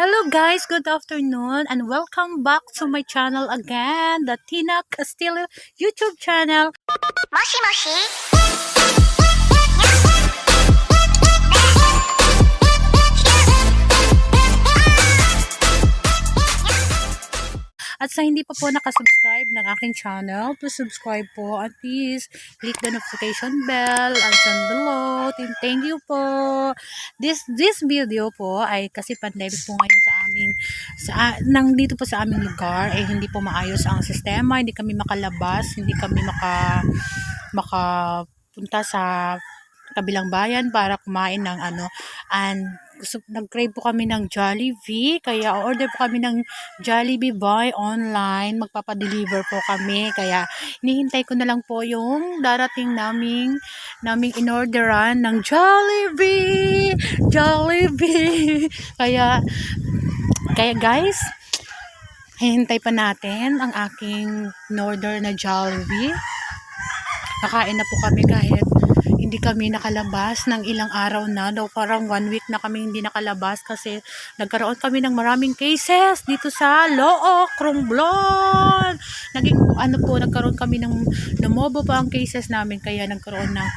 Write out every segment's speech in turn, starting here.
Hello guys, good afternoon and welcome back to my channel again, the Thina Castillo YouTube channel. Moshi Moshi. At sa hindi pa po nakasubscribe ng aking channel, please subscribe po at please click the notification bell and turn below. Thank you po. This video po ay kasi pandemic po ngayon sa aming nang dito po sa aming lugar ay hindi po maayos ang sistema, hindi kami makalabas, hindi kami makapunta sa kabilang bayan para kumain ng and nag-crave po kami ng Jollibee, kaya order po kami ng Jollibee buy online, magpapadeliver po kami, kaya hinihintay ko na lang po yung darating naming inorderan ng Jollibee, kaya guys, hihintay pa natin ang aking in-order na Jollibee. Kakain na po kami kahit hindi kami nakalabas ng ilang araw na, daw parang 1 week na kami hindi nakalabas kasi nagkaroon kami ng maraming cases dito sa Look, Romblon. Nagkaroon kami ng namobo pa ang cases namin, kaya nagkaroon ng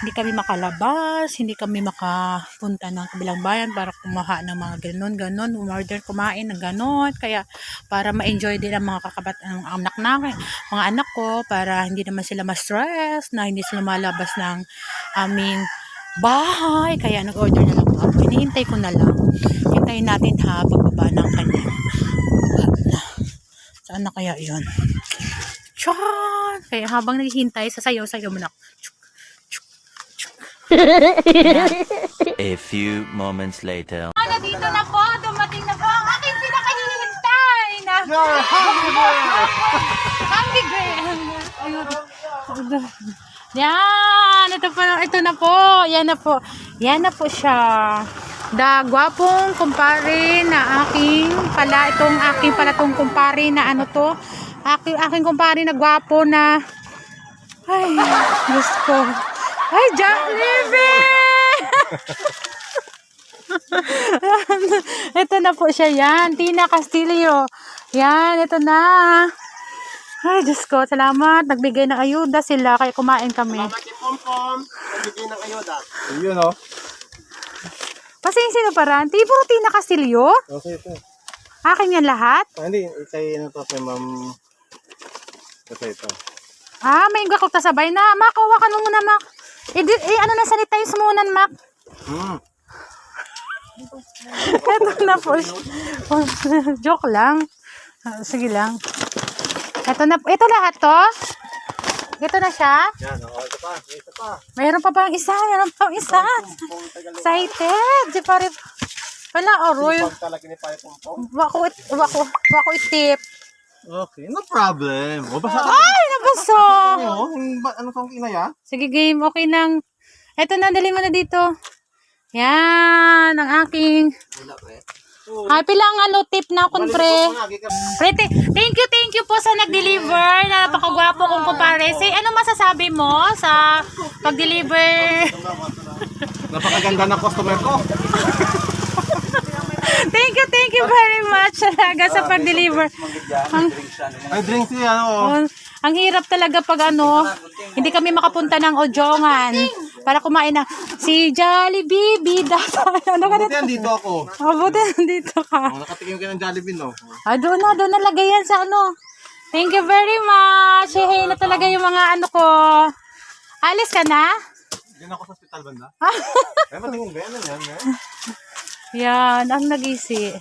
hindi kami makalabas, hindi kami makapunta ng kabilang bayan para kumaha ng mga ganon, umorder, kumain ng ganon, kaya para ma-enjoy din ang mga mga anak ko, para hindi naman sila ma-stress na hindi sila malabas ng aming bahay, kaya nag-order na lang ako. Hinihintay ko na lang, hintayin natin pagbaba ng kanya. Saan na kaya yun? Tiyan! Kaya habang naghihintay, sasayaw mo na. A few moments later. Dito na po, dumating na po ang aking pinakahihintay na Happy Grand. Yan, ito na po. Yan na po siya. Gwapong kumpare na aking kumpare na aking kumpare na gwapo na, ay, Diyos ko. Ay, Jollibee! Ito na po siya, yan. Thina Castillo. Yan, ito na. Ay, Diyos ko, salamat. Nagbigay ng ayuda sila, kaya kumain kami. Salamat yung pom-pom. Nagbigay ng ayuda. Ayun, o. Pasensya na parang. Puro Thina Castillo? Okay, ito. Akin yan lahat? Hindi, kay kay ma'am. Ito. May gakot sabay na. Mak, hawakan mo muna, Mak. Sanitize muna, Mak. Ito na po. Joke lang. Sige lang. Ito lahat to? Ito na siya? Yan, ito pa. Mayroon pa bang isa? Excited. Di pa rin. Wala, Roy. Talaga ni Pai Pom-pom. Wako itip. Okay, no problem. Ay, nabasa. Ano kang kinaya? Sige, game. Okay lang. Ito na, dali mo na dito. Yan, ang aking. Happy lang tip na kun pre. Thank you po sa nag-deliver. Napakagwapo kong kumpare. Say, ano masasabi mo sa pag-deliver? Napakaganda ng customer ko. Thank you very much talaga sa pag-deliver. Ay, drinks siya, Ang hirap talaga pag hindi kami makapunta ng Ojongan para kumain na si Jollibee, bida. Buti nandito ako. Buti nandito ka. Nakatikim ka ng Jollibee, no? Doon na lagay yan sa Thank you very much. Hey, na talaga yung mga ko. Alis ka na? Hindi na ako sa hospital banda. Ay, matingin ba yan? Yan, ang nag-isi.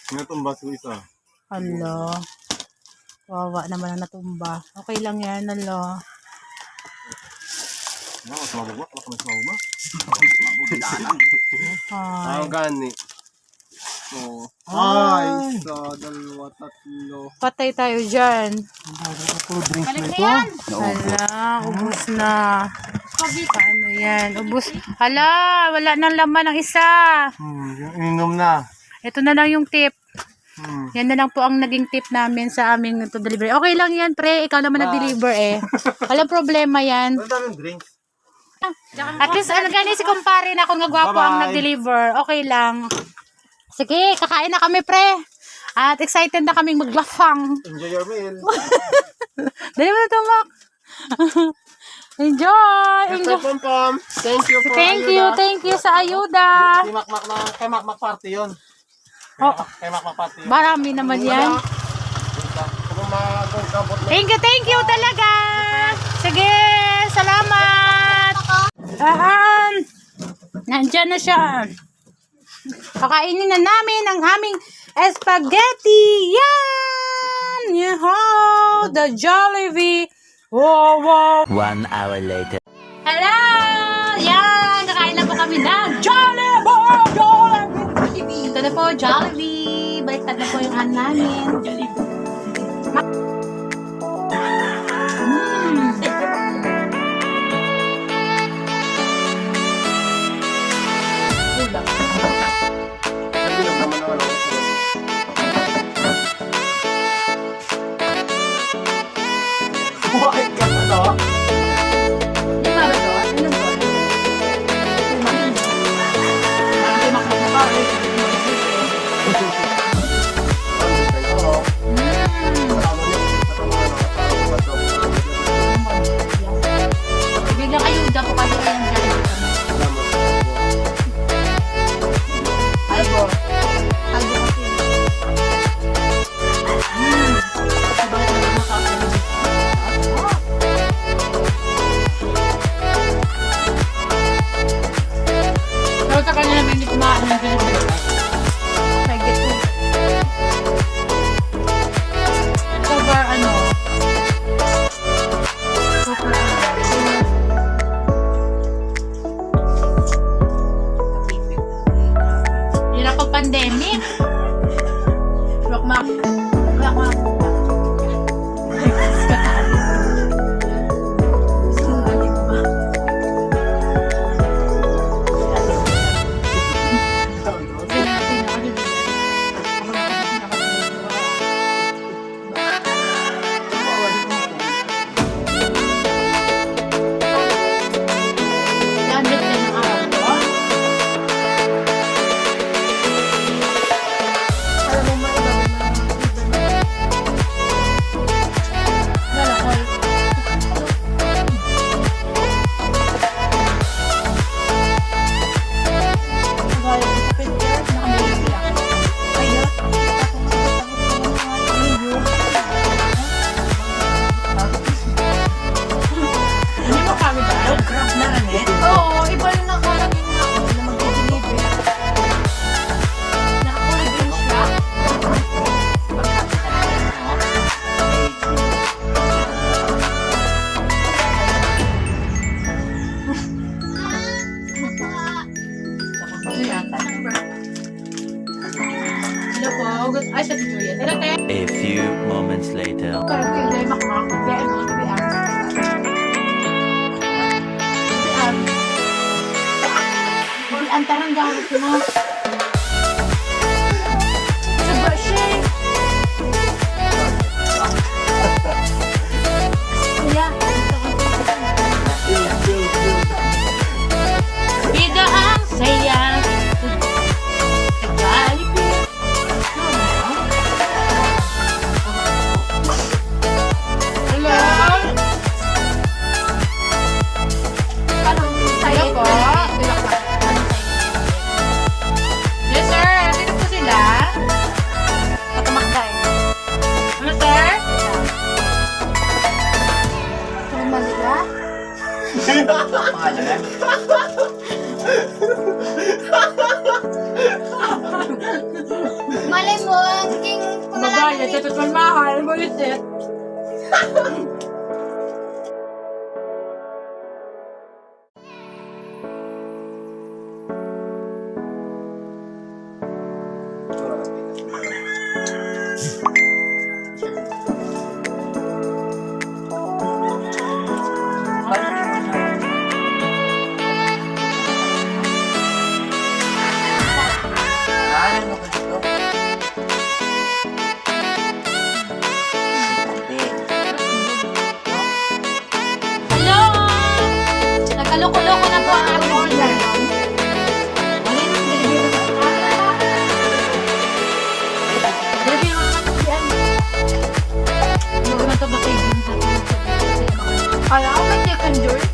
Natumba sa isa. Hala. Wawa naman ang natumba. Okay lang yan, hala. Mas mabugma. Ang gani. Ay, isa, dalawa, tatlo. Patay tayo dyan. Puro drinks na ito. Hala, ubus na. Paano yan? Ubus. Hala, wala nang laman ang isa. Inom na. Ito na lang yung tip. Yan na lang po ang naging tip namin sa aming delivery. Okay lang yan, pre. Ikaw naman nag-deliver Walang problema yan. Ang daming drinks. At least, gani si kumpare na kung nagwapo ang nag-deliver. Okay lang. Sige, kakain na kami, pre. At excited na kaming maglafang. Enjoy your meal. Dali mo na tumak. Enjoy! Enjoy! Pom-pom. Thank you for Thank you sa ayuda. Kay Makmak party yun. Oh, Kay Makmak party yun. marami naman yan. Kung magkabot na. Thank you talaga. Sige, salamat. Nandyan na siya. Kakainin na namin ang aming spaghetti. Yan! Yeho! The Jolibee. Wow! 1 hour later. Hello! Yan! Kakain na po kami ng Jollibee! Ito na po, Jollibee. Baliktad na po yung hand namin. Bakit ka na to? Di ba ba to? Ano to? Biglang ayuda po kasi kayong Jollibee kami. Albo. Albo kasi. Bakit naman nakakalit? Pero sa kanya naman hindi kumain ng Jollibee. I get it. Super ano? Super yun ako pandemic. Rockmark. Rockmark. Oo, iba yung nakalagay na ako na mag-deliver. Nakakulay din siya. Hello po. Ay, sa tito yan. Hello, te. A few moments later. Parang ko yung makmak. Kaya mga kabihan. Antarang gamit mo. Sa brushing. Kuya. Ida ang saya. Jollibee. Hello. Anong saya po? Yes, sir. Dito po sila. Patamakday. Ano, sir? Tumali ka? Malay mo, king Magaya, ito ito mahal mo isit. Kala ko may chicken joy.